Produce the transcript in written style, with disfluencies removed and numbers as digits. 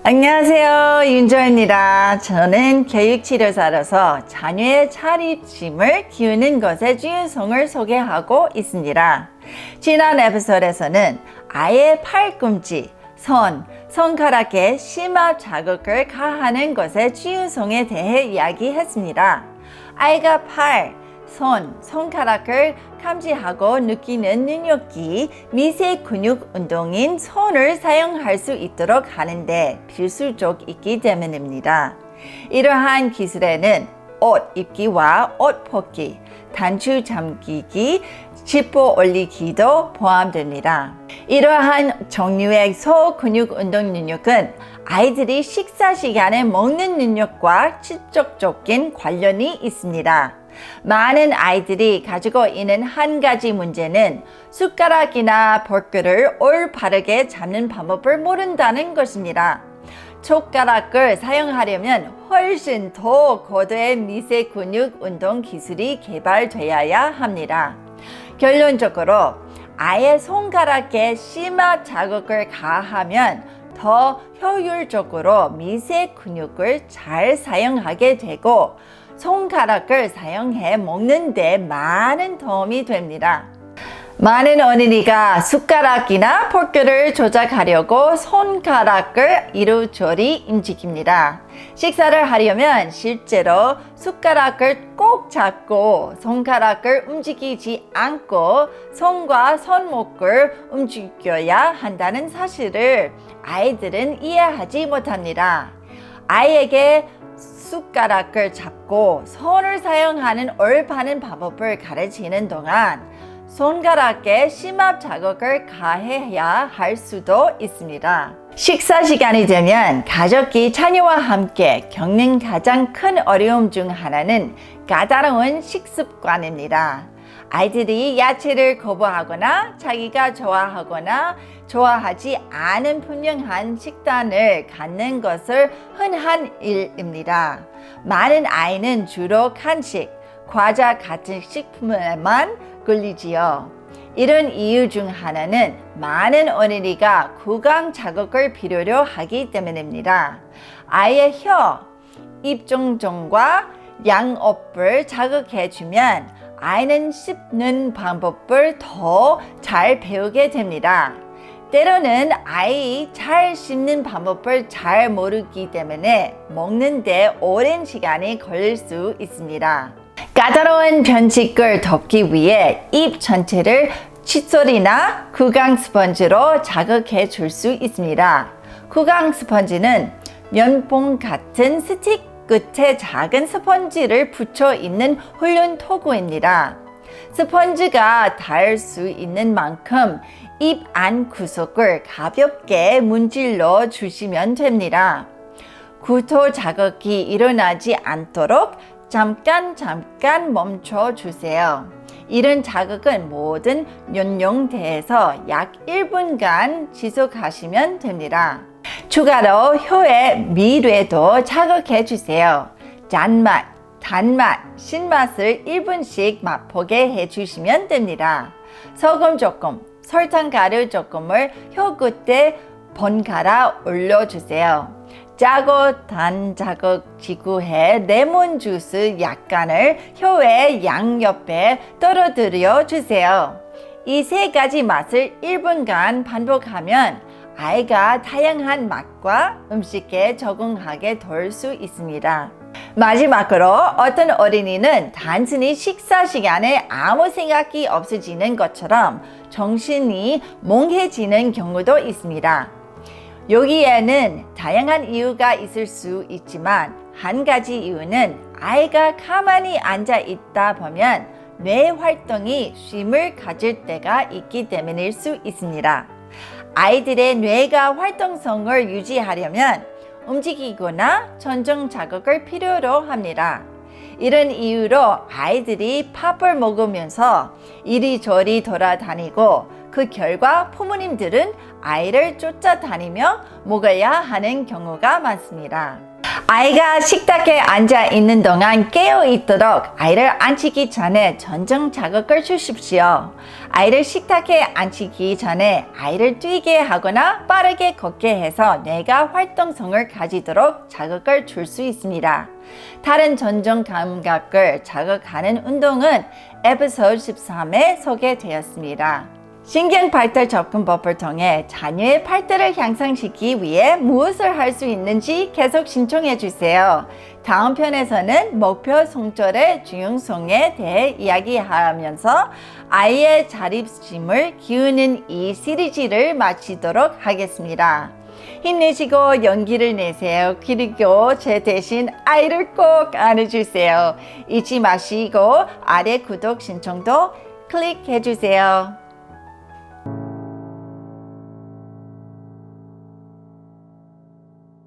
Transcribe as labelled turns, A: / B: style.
A: 안녕하세요, 윤조입니다. 저는 교육치료사로서 자녀의 자립심을 키우는 것의 중요성을 소개하고 있습니다. 지난 에피소드에서는 아이의 팔꿈치, 손가락에 심화 자극을 가하는 것의 중요성에 대해 이야기했습니다. 아이가 팔, 손가락을 감지하고 느끼는 능력이 미세 근육 운동인 손을 사용할 수 있도록 하는데 필수적이기 때문입니다. 이러한 기술에는 옷 입기와 옷 벗기, 단추 잠기기, 지퍼 올리기도 포함됩니다. 이러한 종류의 소근육 운동 능력은 아이들이 식사 시간에 먹는 능력과 직접적인 관련이 있습니다. 많은 아이들이 가지고 있는 한 가지 문제는 숟가락이나 포크를 올바르게 잡는 방법을 모른다는 것입니다. 젓가락을 사용하려면 훨씬 더 고도의 미세 근육 운동 기술이 개발되어야 합니다. 결론적으로 아이의 손가락에 심화 자극을 가하면 더 효율적으로 미세 근육을 잘 사용하게 되고 손가락을 사용해 먹는 데 많은 도움이 됩니다. 많은 어린이가 숟가락이나 포크를 조작하려고 손가락을 이리저리 움직입니다. 식사를 하려면 실제로 숟가락을 꼭 잡고 손가락을 움직이지 않고 손과 손목을 움직여야 한다는 사실을 아이들은 이해하지 못합니다. 아이에게 숟가락을 잡고 손을 사용하는 올바른 방법을 가르치는 동안 손가락에 심화 자극을 가해야 할 수도 있습니다. 식사 시간이 되면 가족이 자녀와 함께 겪는 가장 큰 어려움 중 하나는 까다로운 식습관입니다. 아이들이 야채를 거부하거나 자기가 좋아하거나 좋아하지 않은 분명한 식단을 갖는 것을 흔한 일입니다. 많은 아이는 주로 간식, 과자 같은 식품에만 끌리지요. 이런 이유 중 하나는 많은 어린이가 구강 자극을 필요로 하기 때문입니다. 아이의 혀, 입종종과 양어를 자극해주면 아이는 씹는 방법을 더 잘 배우게 됩니다. 때로는 아이 잘 씹는 방법을 잘 모르기 때문에 먹는데 오랜 시간이 걸릴 수 있습니다. 까다로운 편식을 덮기 위해 입 전체를 칫솔이나 구강 스펀지로 자극해 줄 수 있습니다. 구강 스펀지는 면봉 같은 스틱 끝에 작은 스펀지를 붙여 있는 훌륭 도구입니다. 스펀지가 닿을 수 있는 만큼 입 안 구석을 가볍게 문질러 주시면 됩니다. 구토 자극이 일어나지 않도록 잠깐 멈춰 주세요. 이런 자극은 모든 연령대에서 약 1분간 지속하시면 됩니다. 추가로 혀의 미뢰도 자극해 주세요. 짠맛, 단맛, 신맛을 1분씩 맛보게 해주시면 됩니다. 소금 조금, 설탕 가루 조금을 혀 끝에 번갈아 올려주세요. 짜고 단 자극 지구해 레몬 주스 약간을 혀의 양옆에 떨어뜨려 주세요. 이 세 가지 맛을 1분간 반복하면 아이가 다양한 맛과 음식에 적응하게 될 수 있습니다. 마지막으로 어떤 어린이는 단순히 식사 시간에 아무 생각이 없어지는 것처럼 정신이 멍해지는 경우도 있습니다. 여기에는 다양한 이유가 있을 수 있지만 한 가지 이유는 아이가 가만히 앉아 있다 보면 뇌 활동이 쉼을 가질 때가 있기 때문일 수 있습니다. 아이들의 뇌가 활동성을 유지하려면 움직이거나 전정 자극을 필요로 합니다. 이런 이유로 아이들이 밥을 먹으면서 이리저리 돌아다니고 그 결과 부모님들은 아이를 쫓아다니며 먹어야 하는 경우가 많습니다. 아이가 식탁에 앉아 있는 동안 깨어 있도록 아이를 앉히기 전에 전정 자극을 주십시오. 아이를 식탁에 앉히기 전에 아이를 뛰게 하거나 빠르게 걷게 해서 뇌가 활동성을 가지도록 자극을 줄 수 있습니다. 다른 전정 감각을 자극하는 운동은 에피소드 13에 소개되었습니다. 신경발달 접근법을 통해 자녀의 발달을 향상시키기 위해 무엇을 할 수 있는지 계속 신청해 주세요. 다음 편에서는 목표 성찰의 중요성에 대해 이야기하면서 아이의 자립심을 키우는 이 시리즈를 마치도록 하겠습니다. 힘내시고 용기를 내세요. 그리고 제 대신 아이를 꼭 안아주세요. 잊지 마시고 아래 구독 신청도 클릭해 주세요.